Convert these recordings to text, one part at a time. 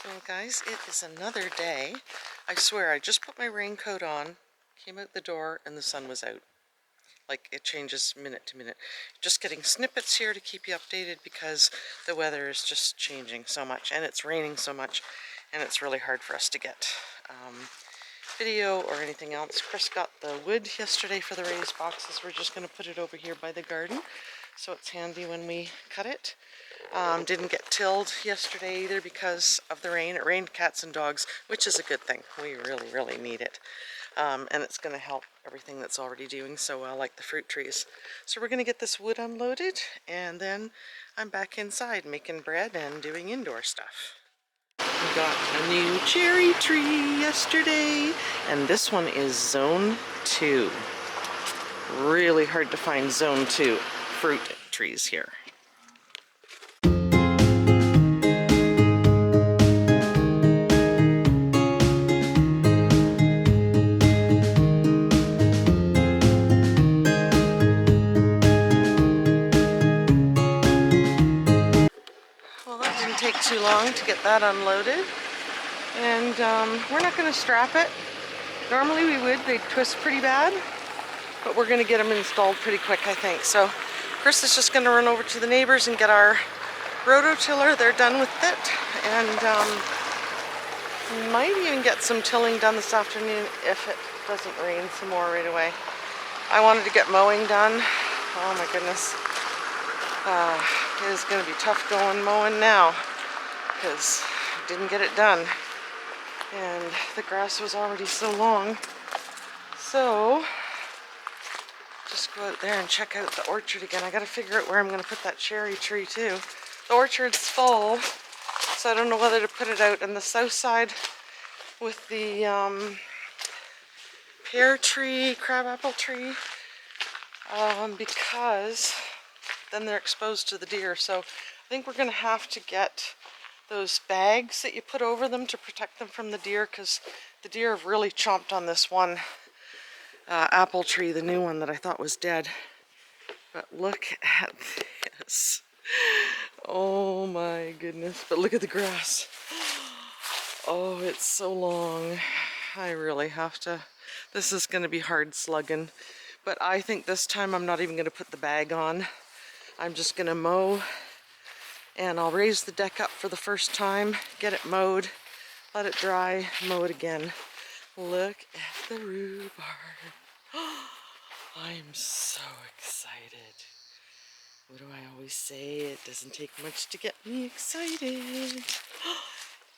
Well, guys, it is another day. I swear, I just put my raincoat on, came out the door, and the sun was out. Like, it changes minute to minute. Just getting snippets here to keep you updated because the weather is just changing so much, and it's raining so much, and it's really hard for us to get video or anything else. Chris got the wood yesterday for the raised boxes. We're just going to put it over here by the garden, so it's handy when we cut it. Didn't get tilled yesterday either because of the rain. It rained cats and dogs, which is a good thing. We really, really need it. And it's going to help everything that's already doing so well, like the fruit trees. So we're going to get this wood unloaded, and then I'm back inside making bread and doing indoor stuff. We got a new cherry tree yesterday, and this one is Zone 2. Really hard to find Zone 2 fruit trees here. Well, that didn't take too long to get that unloaded. And we're not going to strap it. Normally we would. They'd twist pretty bad. But we're going to get them installed pretty quick, I think. So Chris is just going to run over to the neighbors and get our rototiller. They're done with it. And we might even get some tilling done this afternoon if it doesn't rain some more right away. I wanted to get mowing done. Oh my goodness. It is going to be tough going mowing now because I didn't get it done. And the grass was already so long. So just go out there and check out the orchard again. I gotta figure out where I'm gonna put that cherry tree too. The orchard's full, so I don't know whether to put it out on the south side with the pear tree, crabapple tree, because then they're exposed to the deer. So I think we're gonna have to get those bags that you put over them to protect them from the deer, because the deer have really chomped on this one apple tree, the new one that I thought was dead. But look at this. Oh my goodness. But look at the grass. Oh, it's so long. I really have to. This is going to be hard slugging. But I think this time I'm not even going to put the bag on. I'm just going to mow. And I'll raise the deck up for the first time, get it mowed, let it dry, mow it again. Look at the rhubarb. I'm so excited. What do I always say? It doesn't take much to get me excited.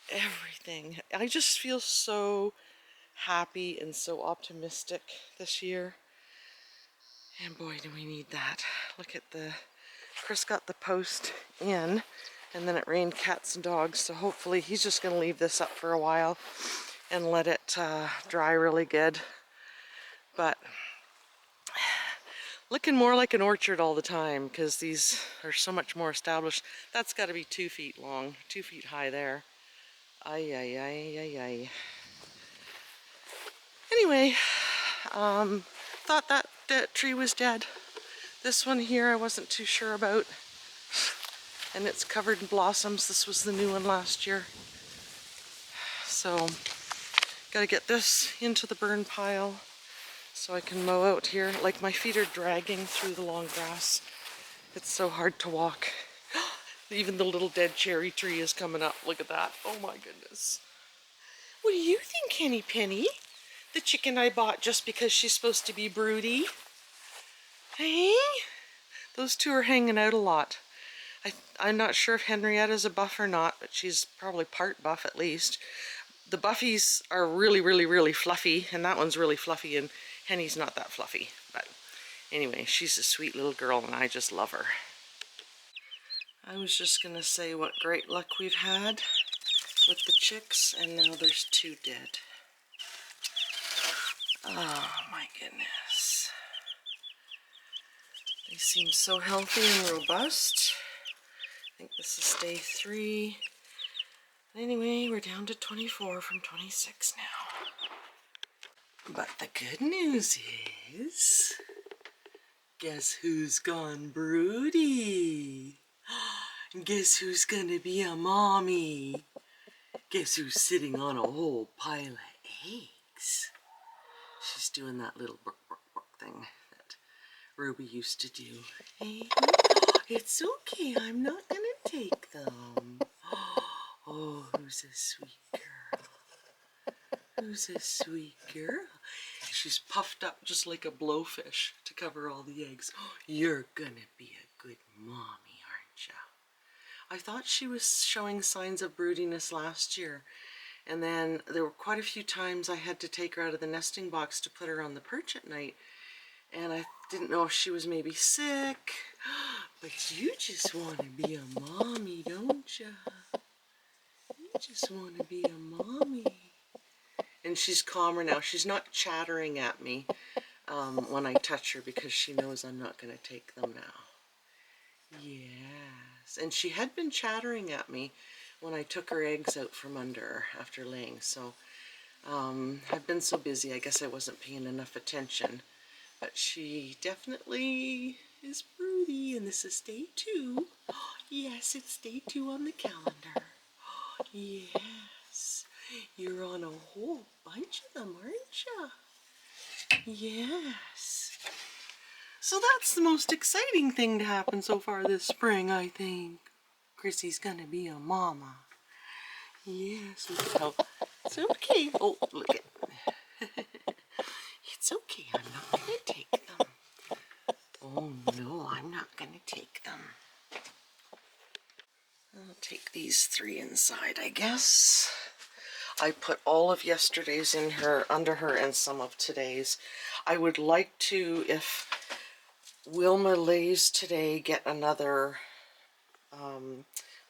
Everything. I just feel so happy and so optimistic this year. And boy, do we need that. Look at the... Chris got the post in, and then it rained cats and dogs, so hopefully he's just going to leave this up for a while and let it dry really good. But looking more like an orchard all the time because these are so much more established. That's got to be 2 feet long, 2 feet high there. Ay, ay, ay, ay, ay. Anyway, thought that tree was dead. This one here I wasn't too sure about. And it's covered in blossoms. This was the new one last year. So, gotta get this into the burn pile so I can mow out here. Like, my feet are dragging through the long grass. It's so hard to walk. Even the little dead cherry tree is coming up. Look at that. Oh my goodness. What do you think, Henny Penny? The chicken I bought just because she's supposed to be broody? Hey? Those two are hanging out a lot. I'm not sure if Henrietta's a buff or not, but she's probably part buff at least. The buffies are really, really, really fluffy, and that one's really fluffy, and Henny's not that fluffy. But anyway, she's a sweet little girl, and I just love her. I was just going to say what great luck we've had with the chicks, and now there's 2 dead. Oh my goodness. They seem so healthy and robust. I think this is day 3. Anyway, we're down to 24 from 26 now. But the good news is, guess who's gone broody? Guess who's gonna be a mommy? Guess who's sitting on a whole pile of eggs? She's doing that little bark, bark, bark thing that Ruby used to do. Hey, it's okay, I'm not gonna take them. Oh, who's a sweet girl? Who's a sweet girl? She's puffed up just like a blowfish to cover all the eggs. You're gonna be a good mommy, aren't you? I thought she was showing signs of broodiness last year, and then there were quite a few times I had to take her out of the nesting box to put her on the perch at night, and I didn't know if she was maybe sick. But you just want to be a mommy, don't you? You just want to be a mommy. And she's calmer now. She's not chattering at me when I touch her because she knows I'm not going to take them now. Yes. And she had been chattering at me when I took her eggs out from under her after laying. So I've been so busy, I guess I wasn't paying enough attention. But she definitely is broody, and this is day 2. Yes, it's day 2 on the calendar. Yes. You're on a whole bunch of them, aren't you? Yes. So that's the most exciting thing to happen so far this spring, I think. Chrissy's gonna be a mama. Yes. Oh, it's okay. Oh, look at It's okay. I'm not gonna take them. Oh no, I'm not gonna take them. I'll take these 3 inside, I guess. I put all of yesterday's in her, under her, and some of today's. I would like to, if Wilma lays today, get another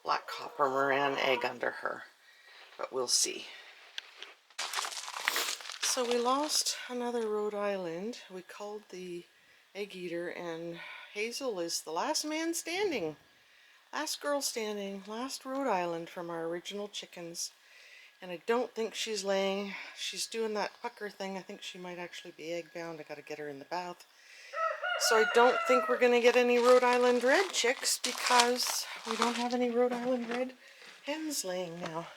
black copper Moran egg under her, but we'll see. So we lost another Rhode Island. We called the egg eater, and Hazel is the last man standing. Last girl standing, last Rhode Island from our original chickens. And I don't think she's laying. She's doing that pucker thing. I think she might actually be egg bound. I gotta get her in the bath. So I don't think we're gonna get any Rhode Island red chicks because we don't have any Rhode Island red hens laying now.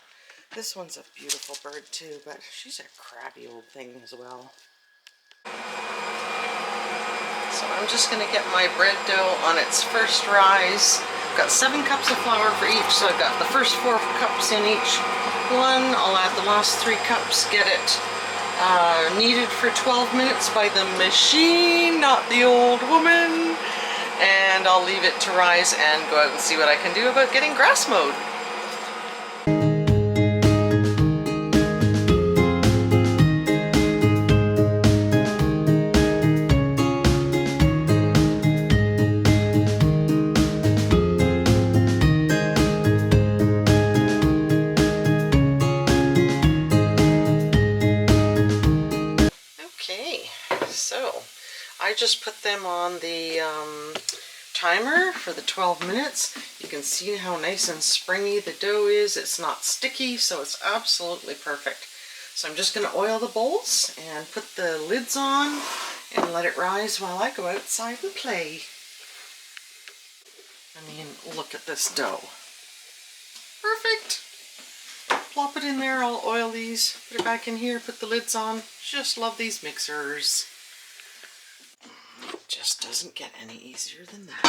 This one's a beautiful bird too, but she's a crabby old thing as well. So I'm just gonna get my bread dough on its first rise. I've got 7 cups of flour for each, so I've got the first 4 cups in each one. I'll add the last 3 cups, get it kneaded for 12 minutes by the machine, not the old woman. And I'll leave it to rise and go out and see what I can do about getting grass mowed. I just put them on the timer for the 12 minutes. You can see how nice and springy the dough is. It's not sticky, so it's absolutely perfect. So I'm just going to oil the bowls and put the lids on and let it rise while I go outside and play. I mean, look at this dough. Perfect. Plop it in there, I'll oil these, put it back in here, put the lids on. Just love these mixers. It just doesn't get any easier than that.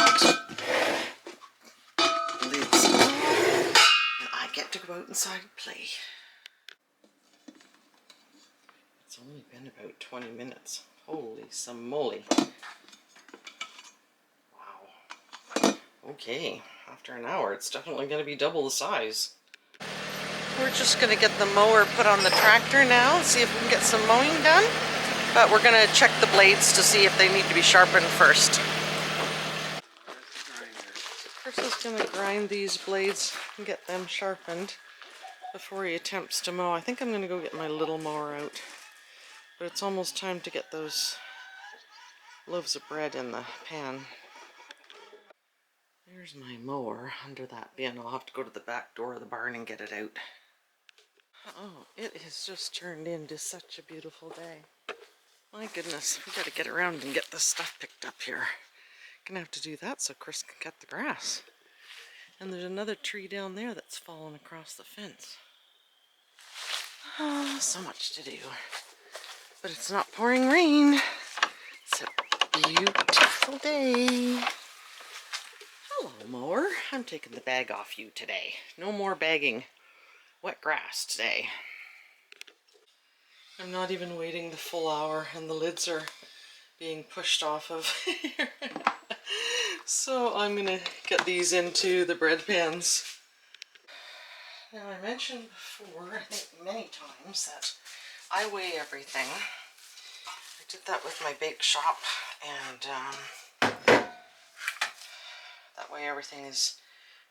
Lids on, and I get to go out inside and play. It's only been about 20 minutes. Holy moly. Wow. Okay, after an hour, it's definitely going to be double the size. We're just going to get the mower put on the tractor now and see if we can get some mowing done. But we're going to check the blades to see if they need to be sharpened first. Chris is going to grind these blades and get them sharpened before he attempts to mow. I think I'm going to go get my little mower out. But it's almost time to get those loaves of bread in the pan. There's my mower under that bin. I'll have to go to the back door of the barn and get it out. Oh, it has just turned into such a beautiful day. My goodness, we got to get around and get this stuff picked up here. Gonna have to do that so Chris can cut the grass. And there's another tree down there that's fallen across the fence. Oh, so much to do. But it's not pouring rain. It's a beautiful day. Hello, mower. I'm taking the bag off you today. No more bagging wet grass today. I'm not even waiting the full hour and the lids are being pushed off of here. So I'm gonna get these into the bread pans. Now I mentioned before, I think many times, that I weigh everything. I did that with my bake shop, and that way everything is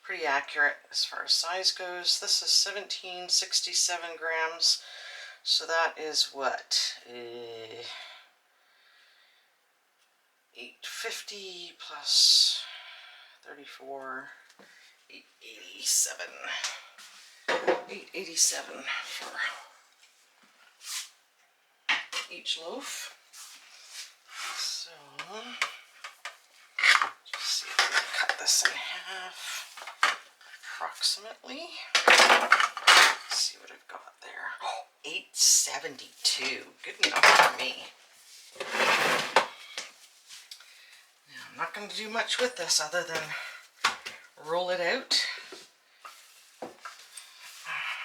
pretty accurate as far as size goes. This is 1767 grams, so that is what? 850 plus 34, 887. 887 for each loaf. So, just see if we can cut this in half, approximately. Let's see what I've got there. Oh, 872. Good enough for me. Now, I'm not going to do much with this other than roll it out.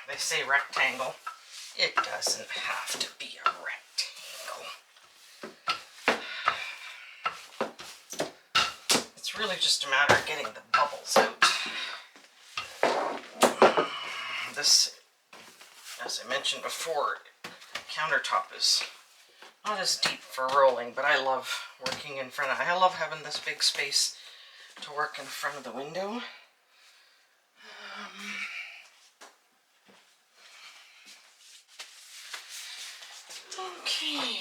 They say rectangle. It doesn't have to be a rectangle. It's really just a matter of getting the bubbles out. This, as I mentioned before, countertop is not as deep for rolling, but I love working in front of it. I love having this big space to work in front of the window. Okay,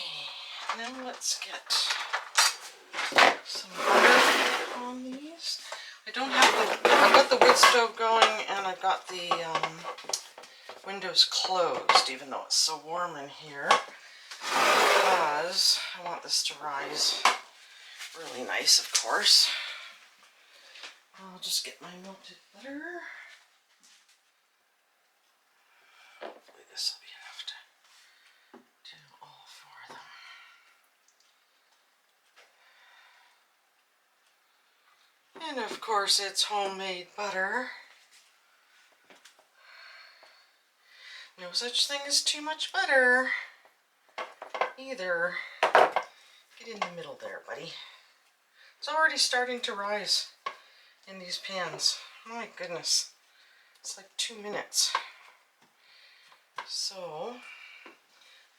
now let's get some butter on these. I don't have the, I've got the wood stove going and I've got the windows closed, even though it's so warm in here, because I want this to rise really nice, of course. I'll just get my melted butter. Hopefully this will be enough to do all four of them. And of course it's homemade butter. No such thing as too much butter either. Get in the middle there, buddy. It's already starting to rise in these pans. My goodness. It's like 2 minutes. So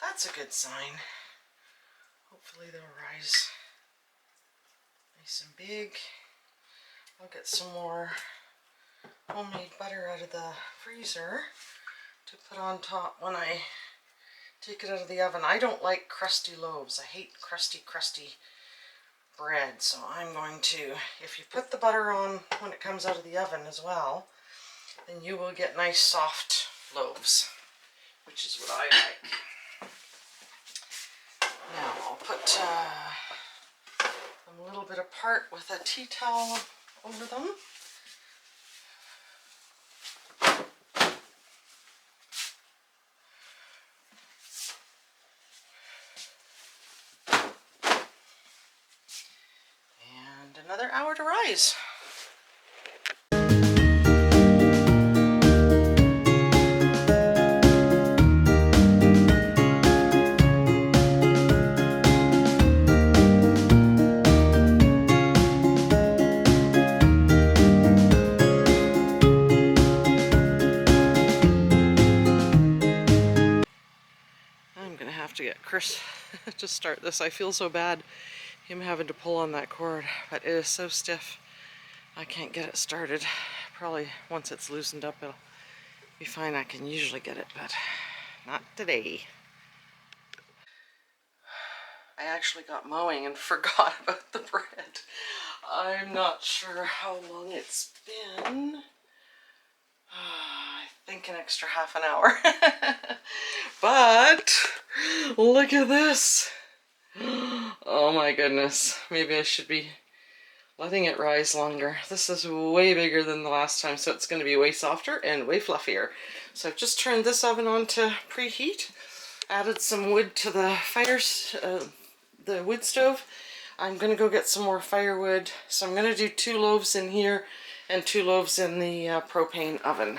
that's a good sign. Hopefully they'll rise nice and big. I'll get some more homemade butter out of the freezer to put on top when I take it out of the oven. I don't like crusty loaves. I hate crusty bread. So I'm going to, if you put the butter on when it comes out of the oven as well, then you will get nice soft loaves, which is what I like. Now I'll put them a little bit apart with a tea towel over them. And another hour to rise. To get Chris to start this. I feel so bad him having to pull on that cord, but it is so stiff I can't get it started. Probably once it's loosened up it'll be fine. I can usually get it, but not today. I actually got mowing and forgot about the bread. I'm not sure how long it's been. I think an extra half an hour. But look at this. Oh my goodness. Maybe I should be letting it rise longer. This is way bigger than the last time, so it's going to be way softer and way fluffier. So I've just turned this oven on to preheat, added some wood to the the wood stove. I'm going to go get some more firewood, so I'm going to do 2 loaves in here and 2 loaves in the propane oven.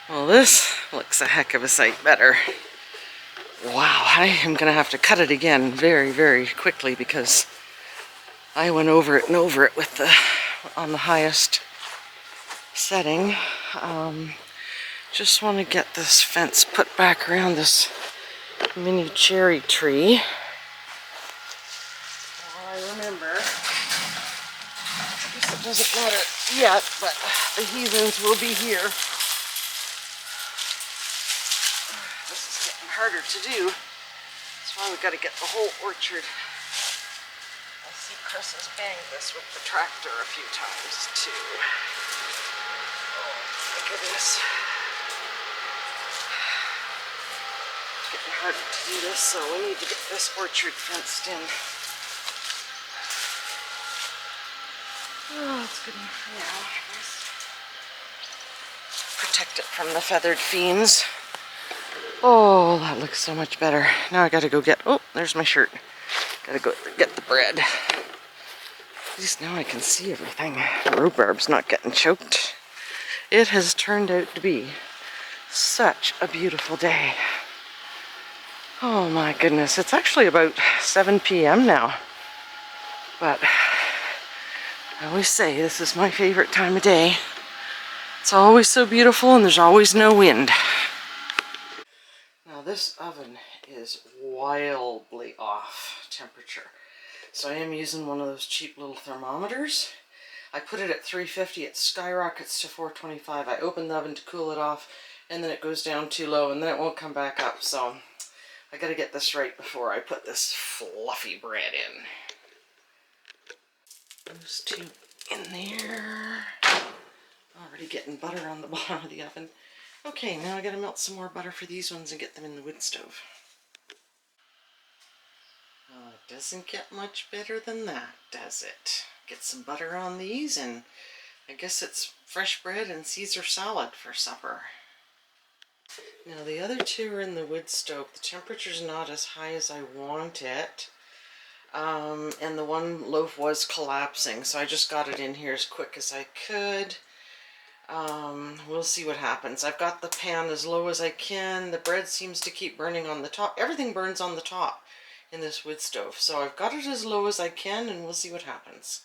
Well, this looks a heck of a sight better. Wow, I am going to have to cut it again very, very quickly because I went over it and over it with on the highest setting. Just want to get this fence put back around this mini cherry tree. Well, I remember, I guess it doesn't matter yet, but the heathens will be here. This is getting harder to do. That's why we've got to get the whole orchard. I see Chris has banged this with the tractor a few times too. Oh my goodness. It's getting harder to do this, so we need to get this orchard fenced in. Oh, it's good enough for now, I guess. Protect it from the feathered fiends. Oh, that looks so much better. Now I gotta go get, oh, there's my shirt. Gotta go get the bread. At least now I can see everything. The rhubarb's not getting choked. It has turned out to be such a beautiful day. Oh my goodness, it's actually about 7 p.m. now. But I always say this is my favorite time of day. It's always so beautiful and there's always no wind. Now this oven is wildly off temperature. So I am using one of those cheap little thermometers. I put it at 350, it skyrockets to 425. I open the oven to cool it off and then it goes down too low and then it won't come back up. So I gotta get this right before I put this fluffy bread in. Those 2 in there. Already getting butter on the bottom of the oven. Okay, now I gotta melt some more butter for these ones and get them in the wood stove. It doesn't get much better than that, does it? Get some butter on these and I guess it's fresh bread and Caesar salad for supper. Now the other 2 are in the wood stove. The temperature's not as high as I want it. And the one loaf was collapsing, so I just got it in here as quick as I could. We'll see what happens. I've got the pan as low as I can. The bread seems to keep burning on the top. Everything burns on the top in this wood stove, so I've got it as low as I can and we'll see what happens.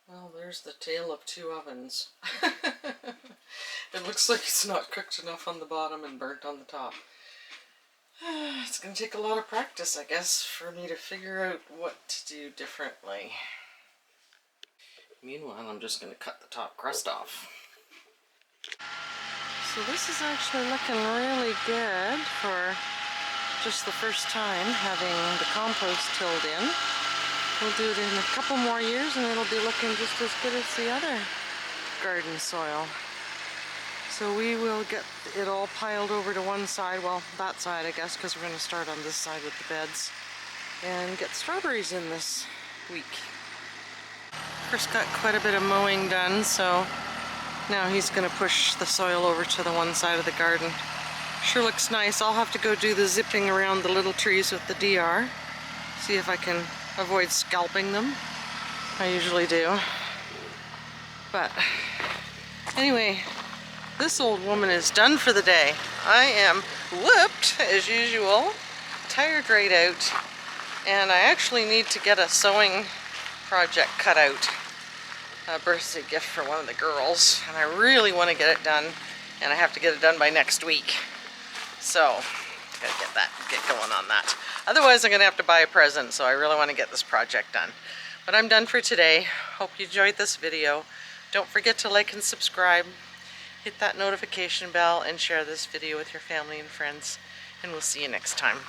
Well, there's the tale of 2 ovens. It looks like it's not cooked enough on the bottom and burnt on the top. It's going to take a lot of practice, I guess, for me to figure out what to do differently. Meanwhile, I'm just going to cut the top crust off. So this is actually looking really good for just the first time having the compost tilled in. We'll do it in a couple more years and it'll be looking just as good as the other garden soil. So we will get it all piled over to one side, well, that side I guess, because we're going to start on this side with the beds, and get strawberries in this week. Chris got quite a bit of mowing done, so now he's going to push the soil over to the one side of the garden. Sure looks nice. I'll have to go do the zipping around the little trees with the DR, see if I can avoid scalping them. I usually do. But anyway, this old woman is done for the day. I am whooped as usual, tired right out, and I actually need to get a sewing project cut out. A birthday gift for one of the girls, and I really want to get it done, and I have to get it done by next week. So, gotta get going on that. Otherwise I'm gonna have to buy a present, so I really want to get this project done. But I'm done for today. Hope you enjoyed this video. Don't forget to like and subscribe. Hit that notification bell and share this video with your family and friends, and we'll see you next time.